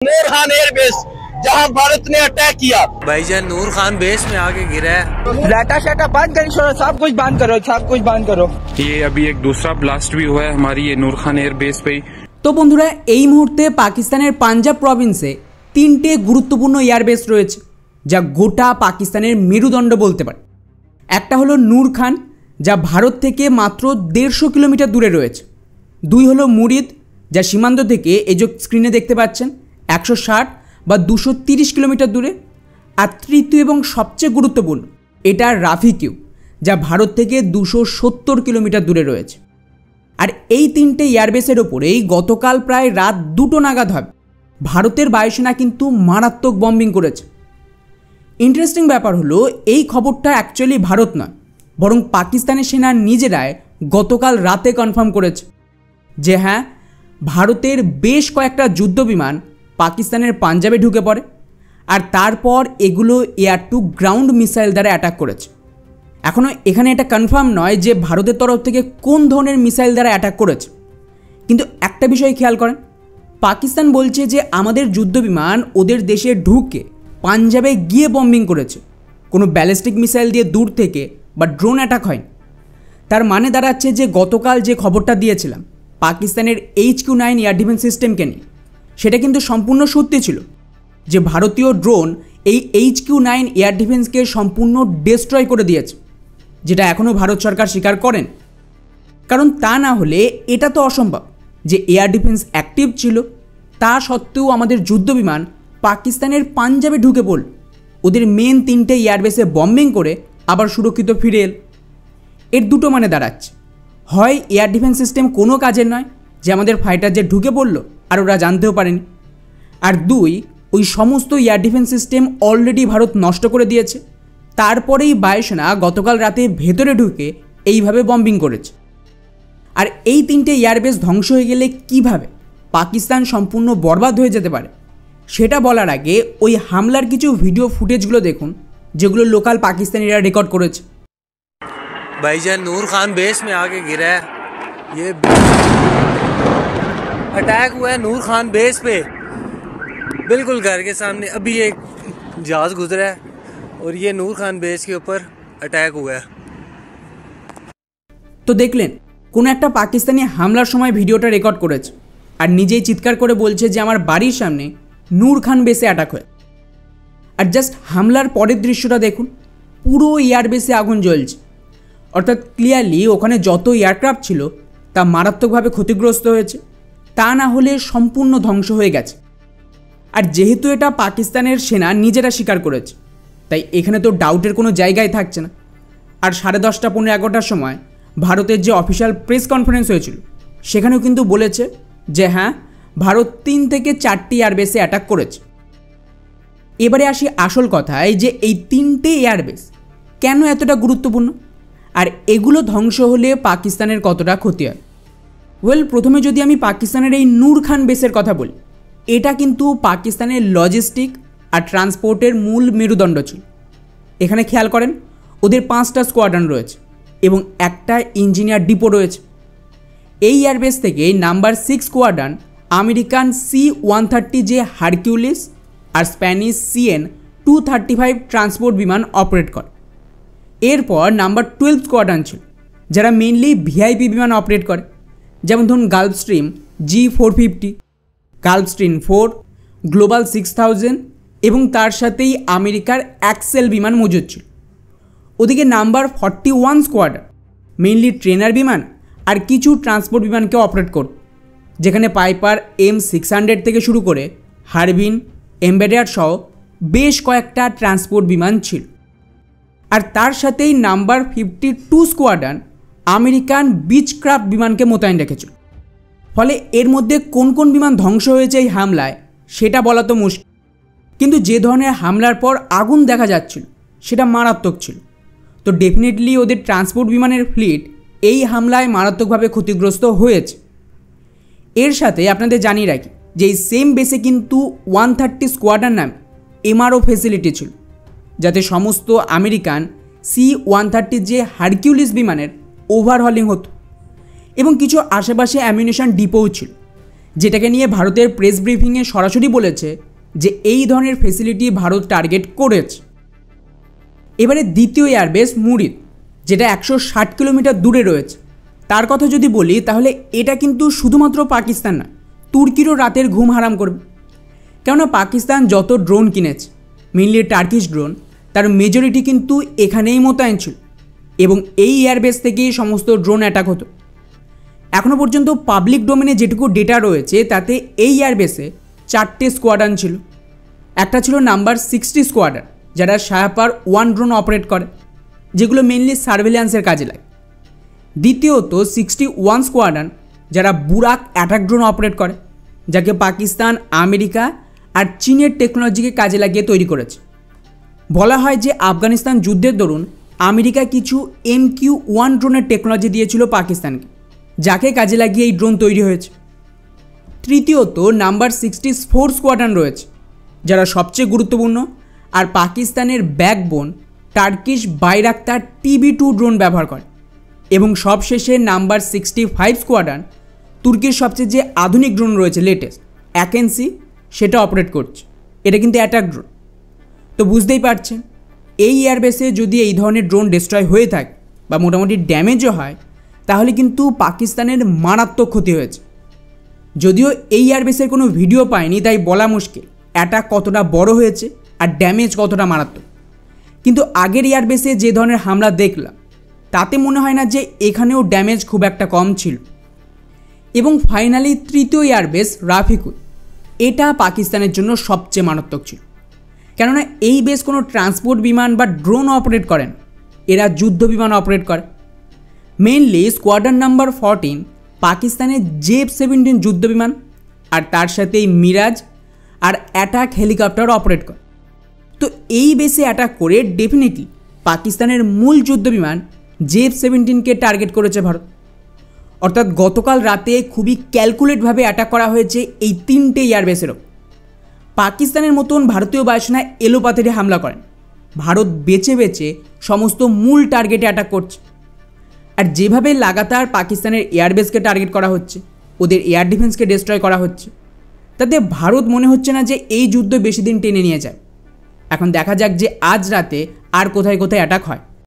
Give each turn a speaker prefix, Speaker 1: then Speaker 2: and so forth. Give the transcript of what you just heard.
Speaker 1: नूर Khan airbase जहां भारत ने attack किया।
Speaker 2: भाईजान नूर खान बेस में आके गिरा है।
Speaker 3: डाटा शाटा बंद करो, सब कुछ बंद करो, सब कुछ बंद करो।
Speaker 4: ये अभी एक दूसरा ब्लास्ट भी हुआ है हमारी ये नूर खान एयरबेस पे।
Speaker 5: তো বন্ধুরা এই মুহূর্তে পাকিস্তানের পাঞ্জাব প্রভিন্সে তিনটে গুরুত্বপূর্ণ এয়ারবেস রয়েছে যা গোটা পাকিস্তানের মেরুদণ্ড বলতে পারে। একটা হলো নূর খান যা ভারত থেকে মাত্র 150 কিলোমিটার দূরে রয়েছে। দুই হলো মুরিদ যা সীমান্ত থেকে এই যে স্ক্রিনে দেখতে পাচ্ছেন 160 বা 230 কিলোমিটার দূরে। আর তৃতীয় এবং সবচেয়ে গুরুত্বপূর্ণ এটা রাফিকিউ যা ভারত থেকে 270 কিলোমিটার দূরে রয়েছে। আর এই তিনটে এয়ারবেসের ওপরেই গতকাল প্রায় রাত 2টো নাগাদ হবে ভারতের বায়ুসেনা কিন্তু মারাত্মক বম্বিং করেছে। ইন্টারেস্টিং ব্যাপার হলো এই খবরটা অ্যাকচুয়ালি ভারত নয়, বরং পাকিস্তানের সেনা নিজেরাই গতকাল রাতে কনফার্ম করেছে যে হ্যাঁ, ভারতের বেশ কয়েকটা যুদ্ধবিমান পাকিস্তানের পাঞ্জাবে ঢুকে পড়ে আর তারপর এগুলো এয়ার টু গ্রাউন্ড মিসাইল দ্বারা অ্যাটাক করেছে। এখনও এখানে এটা কনফার্ম নয় যে ভারতের তরফ থেকে কোন ধরনের মিসাইল দ্বারা অ্যাটাক করেছে, কিন্তু একটা বিষয় খেয়াল করেন, পাকিস্তান বলছে যে আমাদের যুদ্ধবিমান ওদের দেশে ঢুকে পাঞ্জাবে গিয়ে বম্বিং করেছে, কোনো ব্যালিস্টিক মিসাইল দিয়ে দূর থেকে বা ড্রোন অ্যাটাক হয়নি। তার মানে দাঁড়াচ্ছে যে গতকাল যে খবরটা দিয়েছিলাম পাকিস্তানের HQ-9 এয়ার ডিফেন্স সিস্টেমকে নিয়ে, সেটা কিন্তু সম্পূর্ণ সত্যি ছিল যে ভারতীয় ড্রোন এই HQ-9 এয়ার ডিফেন্সকে সম্পূর্ণ ডেস্ট্রয় করে দিয়েছে, যেটা এখনও ভারত সরকার স্বীকার করেন। কারণ তা না হলে এটা তো অসম্ভব যে এয়ার ডিফেন্স অ্যাক্টিভ ছিল তা সত্ত্বেও আমাদের যুদ্ধবিমান পাকিস্তানের পাঞ্জাবে ঢুকে পড়ল, ওদের মেন তিনটে এয়ারবেসে বম্বিং করে আবার সুরক্ষিত ফিরে এল। এর দুটো মানে দাঁড়াচ্ছে, হয় এয়ার ডিফেন্স সিস্টেম কোনো কাজের নয় যে আমাদের ফাইটার যে ঢুকে পড়ল আর ওরা জানতেও পারেনি, আর দুই ওই সমস্ত air defence system already Bharat নষ্ট করে দিয়েছে, তারপরেই বায়ুসেনা গতকাল রাতে ভেতরে ঢুকে এইভাবে বম্বিং করেছে। আর এই তিনটে এয়ারবেস ধ্বংস হয়ে গেলে কিভাবে পাকিস্তান সম্পূর্ণ বরবাদ হয়ে যেতে পারে সেটা বলার আগে ওই হামলার কিছু ভিডিও ফুটেজগুলো দেখুন যেগুলো লোকাল পাকিস্তানিরা রেকর্ড করেছে।
Speaker 2: भाईजान नूर खान बेस में आके गिरा है। ये अटैक हुआ है नूर खान बेस पे, बिल्कुल घर के सामने। अभी एक जहाज गुजरा है और ये नूर खान बेस के ऊपर अटैक हुआ है।
Speaker 5: তো দেখলেন কোনো একটা পাকিস্তানি হামলার সময় ভিডিওটা রেকর্ড করেছে আর নিজেই চিৎকার করে বলছে যে আমার বাড়ির সামনে নূর খান বেসে অ্যাটাক হয়। আর জাস্ট হামলার পরের দৃশ্যটা দেখুন, পুরো এয়ারবেসে আগুন জ্বলছে, অর্থাৎ ক্লিয়ারলি ওখানে যত এয়ারক্রাফট ছিল তা মারাত্মকভাবে ক্ষতিগ্রস্ত হয়েছে, তা না হলে সম্পূর্ণ ধ্বংস হয়ে গেছে। আর যেহেতু এটা পাকিস্তানের সেনা নিজেরা স্বীকার করেছে তাই এখানে তো ডাউটের কোনো জায়গায় থাকছে না। আর 10:30 পৌনে 11টার সময় ভারতের যে অফিসিয়াল প্রেস কনফারেন্স হয়েছিল সেখানেও কিন্তু বলেছে যে হ্যাঁ, ভারত 3 থেকে 4টি এয়ারবেসে অ্যাটাক করেছে। এবারে আসি আসল কথায় যে এই তিনটে এয়ারবেস কেন এতটা গুরুত্বপূর্ণ আর এগুলো ধ্বংস হলে পাকিস্তানের কতটা ক্ষতি হয়। প্রথমে যদি আমি পাকিস্তানের এই নূর খান বেসের কথা বলি, এটা কিন্তু পাকিস্তানের লজিস্টিক আর ট্রান্সপোর্টের মূল মেরুদণ্ড ছিল। এখানে খেয়াল করেন ওদের 5টা স্কোয়াড্রন রয়েছে এবং একটা ইঞ্জিনিয়ার ডিপো রয়েছে। এই এয়ারবেস থেকে নাম্বার 6 স্কোয়াড্রন আমেরিকান C-130 যে হারকিউলিস আর স্প্যানিশ CN-235 ট্রান্সপোর্ট বিমান অপারেট করে। এরপর নাম্বার 12 স্কোয়াড্রন ছিল যারা মেইনলি VIP বিমান অপারেট করে, যেমন ধরুন গালফস্ট্রিম G-450, গালফস্ট্রিম 4, গ্লোবাল 6000 এবং তার সাথেই আমেরিকার অ্যাক্সেল বিমান মজুদ ছিল। ওদিকে নাম্বার 41 স্কোয়াড্রন মেইনলি ট্রেনার বিমান আর কিছু ট্রান্সপোর্ট বিমানকে অপারেট করত, যেখানে পাইপার M600 থেকে শুরু করে হারবিন, এমবেডার সহ বেশ কয়েকটা ট্রান্সপোর্ট বিমান ছিল। আর তার সাথেই নাম্বার 52 স্কোয়াড্রন আমেরিকান বিচক্রাফট বিমানকে মোতায়েন রেখেছিল। ফলে এর মধ্যে কোন কোন বিমান ধ্বংস হয়েছে এই হামলায় সেটা বলা তো মুশকিল, কিন্তু যে ধরনের হামলার পর আগুন দেখা যাচ্ছিল সেটা মারাত্মক ছিল। তো ডেফিনেটলি ওদের ট্রান্সপোর্ট বিমানের ফ্লিট এই হামলায় মারাত্মকভাবে ক্ষতিগ্রস্ত হয়েছে। এর সাথে আপনাদের জানিয়ে রাখি যে এই সেম বেসে কিন্তু 130 স্কোয়াড্রন নামে MRO ফেসিলিটি ছিল, যাতে সমস্ত আমেরিকান C-130 যে হারকিউলিস বিমানের ওভারহলিং হতো এবং কিছু আশেপাশে অ্যামিউনিশন ডিপোও ছিল, যেটাকে নিয়ে ভারতের প্রেস ব্রিফিংয়ে সরাসরি বলেছে যে এই ধরনের ফেসিলিটি ভারত টার্গেট করেছে। এবারে দ্বিতীয় এয়ারবেস মুরিদ, যেটা 160 কিলোমিটার দূরে রয়েছে, তার কথা যদি বলি তাহলে এটা কিন্তু শুধুমাত্র পাকিস্তান না, তুর্কিরও রাতের ঘুম হারাম করবে। কেননা পাকিস্তান যত ড্রোন কিনেছে, মেইনলি টার্কিশ ড্রোন, তার মেজরিটি কিন্তু এখানেই মোতায়েন ছিল এবং এই এয়ারবেস থেকেই সমস্ত ড্রোন অ্যাটাক হতো। এখনও পর্যন্ত পাবলিক ডোমেনে যেটুকু ডেটা রয়েছে তাতে এই এয়ারবেসে 4টে স্কোয়াড্রন ছিল। একটা ছিল নাম্বার 60 স্কোয়াড্রন, যারা শায়াপার 1 ড্রোন অপারেট করে, যেগুলো মেইনলি সার্ভেলিয়ান্সের কাজে লাগে। দ্বিতীয়ত 61 স্কোয়াড্রন, যারা বুরাক অ্যাটাক ড্রোন অপারেট করে, যাকে পাকিস্তান, আমেরিকা আর চীনের টেকনোলজিকে কাজে লাগিয়ে তৈরি করেছে। বলা হয় যে আফগানিস্তান যুদ্ধের দরুন আমেরিকা কিছু MQ-1 ড্রোনের টেকনোলজি দিয়েছিল পাকিস্তানকে, যাকে কাজে লাগিয়ে এই ড্রোন তৈরি হয়েছে। তৃতীয়ত নাম্বার 64 স্কোয়াড্রন রয়েছে, যারা সবচেয়ে গুরুত্বপূর্ণ আর পাকিস্তানের backbone Turkish Bayraktar TB2 drone ব্যবহার করে। এবং সবশেষে নাম্বার 65 স্কোয়াড্রন তুর্কির সবচেয়ে যে আধুনিক ড্রোন রয়েছে লেটেস্ট অ্যাকেন্সি, সেটা অপারেট করছে। এটা কিন্তু অ্যাটাক ড্রোন। তো বুঝতেই পারছেন, এই এয়ারবেসে যদি এই ধরনের ড্রোন ডিস্ট্রয় হয়ে থাকে বা মোটামুটি ড্যামেজও হয়, তাহলে কিন্তু পাকিস্তানের মারাত্মক ক্ষতি হয়েছে। যদিও এই এয়ারবেসের কোনো ভিডিও পায়নি, তাই বলা মুশকিল অ্যাটাক কতটা বড় হয়েছে আর ড্যামেজ কতটা মারাত্মক। কিন্তু আগের এয়ারবেসে যে ধরনের হামলা দেখলাম, তাতে মনে হয় না যে এখানেও ড্যামেজ খুব একটা কম ছিল। এবং ফাইনালি তৃতীয় এয়ারবেস রাফিকুল, এটা পাকিস্তানের জন্য সবচেয়ে মারাত্মক ছিল। কেননা এই বেস কোনো ট্রান্সপোর্ট বিমান বা ড্রোন অপারেট করে না, এরা যুদ্ধ বিমান অপারেট করে। মেইনলি স্কোয়াড্রন নাম্বার 14 পাকিস্তানের JF-17 যুদ্ধ বিমান আর তার সাথেই মিরাজ আর অ্যাটাক হেলিকপ্টার অপারেট করে। তো এই বেসে অ্যাটাক করে ডেফিনেটলি পাকিস্তানের মূল যুদ্ধ বিমান JF-17কে টার্গেট করেছে ভারত। অর্থাৎ গতকাল রাতে খুবই ক্যালকুলেটভাবে অ্যাটাক করা হয়েছে এই 3টে এয়ারবেসেরও। পাকিস্তানের মতন ভারতীয় বায়ুসেনা এলোপাতাড়ি হামলা করেন, ভারত বেছে বেছে সমস্ত মূল টার্গেটে অ্যাটাক করছে। আর যেভাবে লাগাতার পাকিস্তানের এয়ারবেসকে টার্গেট করা হচ্ছে, ওদের এয়ার ডিফেন্সকে ডিস্ট্রয় করা হচ্ছে, তাতে ভারত মনে হচ্ছে না যে এই যুদ্ধ বেশি দিন টেনে নিয়ে যায়। এখন দেখা যাক যে আজ রাতে আর কোথায় কোথায় অ্যাটাক হয়।